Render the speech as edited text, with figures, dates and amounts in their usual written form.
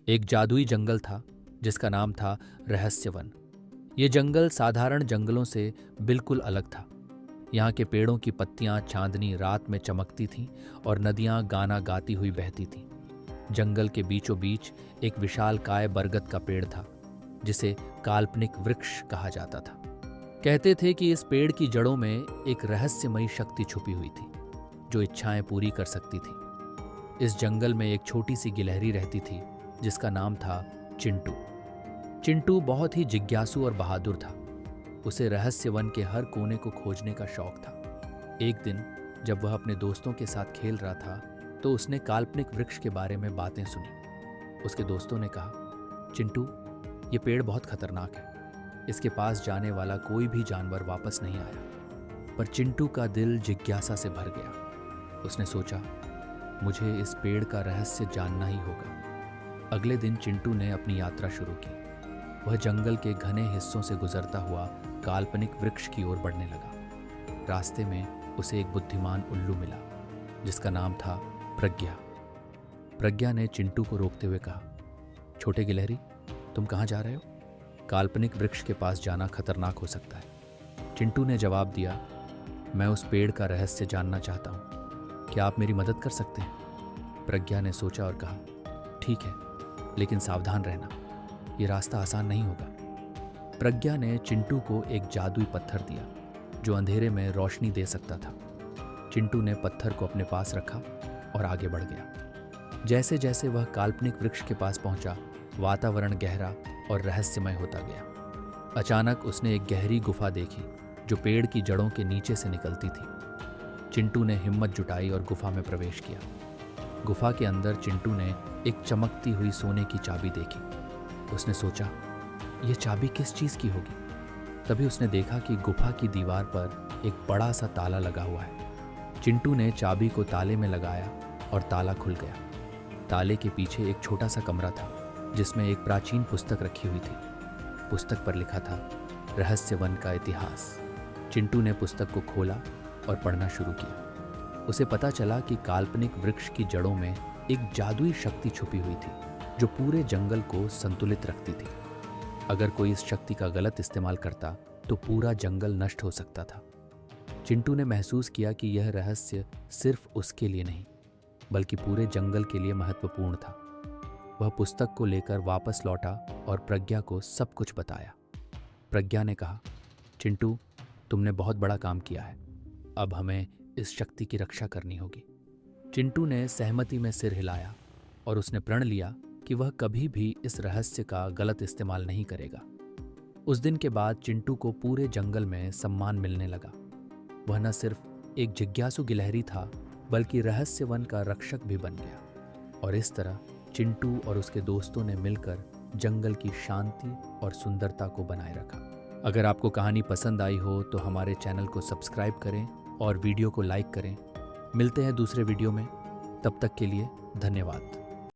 एक जादुई जंगल था जिसका नाम था रहस्यवन। ये जंगल साधारण जंगलों से बिल्कुल अलग था। यहाँ के पेड़ों की पत्तियां चांदनी रात में चमकती थीं और नदियां गाना गाती हुई बहती थीं। जंगल के बीचों बीच एक विशालकाय बरगद का पेड़ था जिसे काल्पनिक वृक्ष कहा जाता था। कहते थे कि इस पेड़ की जड़ों में एक रहस्यमयी शक्ति छुपी हुई थी जो इच्छाएं पूरी कर सकती थी। इस जंगल में एक छोटी सी गिलहरी रहती थी जिसका नाम था चिंटू। चिंटू बहुत ही जिज्ञासु और बहादुर था। उसे रहस्यवन के हर कोने को खोजने का शौक था। एक दिन जब वह अपने दोस्तों के साथ खेल रहा था तो उसने काल्पनिक वृक्ष के बारे में बातें सुनी। उसके दोस्तों ने कहा, चिंटू, ये पेड़ बहुत खतरनाक है। इसके पास जाने वाला कोई भी जानवर वापस नहीं आया। पर चिंटू का दिल जिज्ञासा से भर गया। उसने सोचा, मुझे इस पेड़ का रहस्य जानना ही होगा। अगले दिन चिंटू ने अपनी यात्रा शुरू की। वह जंगल के घने हिस्सों से गुजरता हुआ काल्पनिक वृक्ष की ओर बढ़ने लगा। रास्ते में उसे एक बुद्धिमान उल्लू मिला जिसका नाम था प्रज्ञा। प्रज्ञा ने चिंटू को रोकते हुए कहा, छोटे गिलहरी, तुम कहाँ जा रहे हो? काल्पनिक वृक्ष के पास जाना खतरनाक हो सकता है। चिंटू ने जवाब दिया, मैं उस पेड़ का रहस्य जानना चाहता हूँ। क्या आप मेरी मदद कर सकते हैं? प्रज्ञा ने सोचा और कहा, ठीक है, लेकिन सावधान रहना, ये रास्ता आसान नहीं होगा। प्रज्ञा ने चिंटू को एक जादुई पत्थर दिया जो अंधेरे में रोशनी दे सकता था। चिंटू ने पत्थर को अपने पास रखा और आगे बढ़ गया। जैसे जैसे वह काल्पनिक वृक्ष के पास पहुंचा, वातावरण गहरा और रहस्यमय होता गया। अचानक उसने एक गहरी गुफा देखी जो पेड़ की जड़ों के नीचे से निकलती थी। चिंटू ने हिम्मत जुटाई और गुफा में प्रवेश किया। गुफा के अंदर चिंटू ने एक चमकती हुई सोने की चाबी देखी। उसने सोचा, यह चाबी किस चीज की होगी? तभी उसने देखा कि गुफा की दीवार पर एक बड़ा सा ताला लगा हुआ है। चिंटू ने चाबी को ताले में लगाया और ताला खुल गया। ताले के पीछे एक छोटा सा कमरा था जिसमें एक प्राचीन पुस्तक रखी हुई थी। पुस्तक पर लिखा था, रहस्यवन का इतिहास। चिंटू ने पुस्तक को खोला और पढ़ना शुरू किया। उसे पता चला कि काल्पनिक वृक्ष की जड़ों में एक जादुई शक्ति छुपी हुई थी जो पूरे जंगल को संतुलित रखती थी। अगर कोई इस शक्ति का गलत इस्तेमाल करता तो पूरा जंगल नष्ट हो सकता था। चिंटू ने महसूस किया कि यह रहस्य सिर्फ उसके लिए नहीं बल्कि पूरे जंगल के लिए महत्वपूर्ण था। वह पुस्तक को लेकर वापस लौटा और प्रज्ञा को सब कुछ बताया। प्रज्ञा ने कहा, चिंटू, तुमने बहुत बड़ा काम किया है। अब हमें इस शक्ति की रक्षा करनी होगी। चिंटू ने सहमति में सिर हिलाया और उसने प्रण लिया कि वह कभी भी इस रहस्य का गलत इस्तेमाल नहीं करेगा। उस दिन के बाद चिंटू को पूरे जंगल में सम्मान मिलने लगा। वह न सिर्फ एक जिज्ञासु गिलहरी था बल्कि रहस्यवन का रक्षक भी बन गया। और इस तरह चिंटू और उसके दोस्तों ने मिलकर जंगल की शांति और सुंदरता को बनाए रखा। अगर आपको कहानी पसंद आई हो तो हमारे चैनल को सब्सक्राइब करें और वीडियो को लाइक करें। मिलते हैं दूसरे वीडियो में। तब तक के लिए धन्यवाद।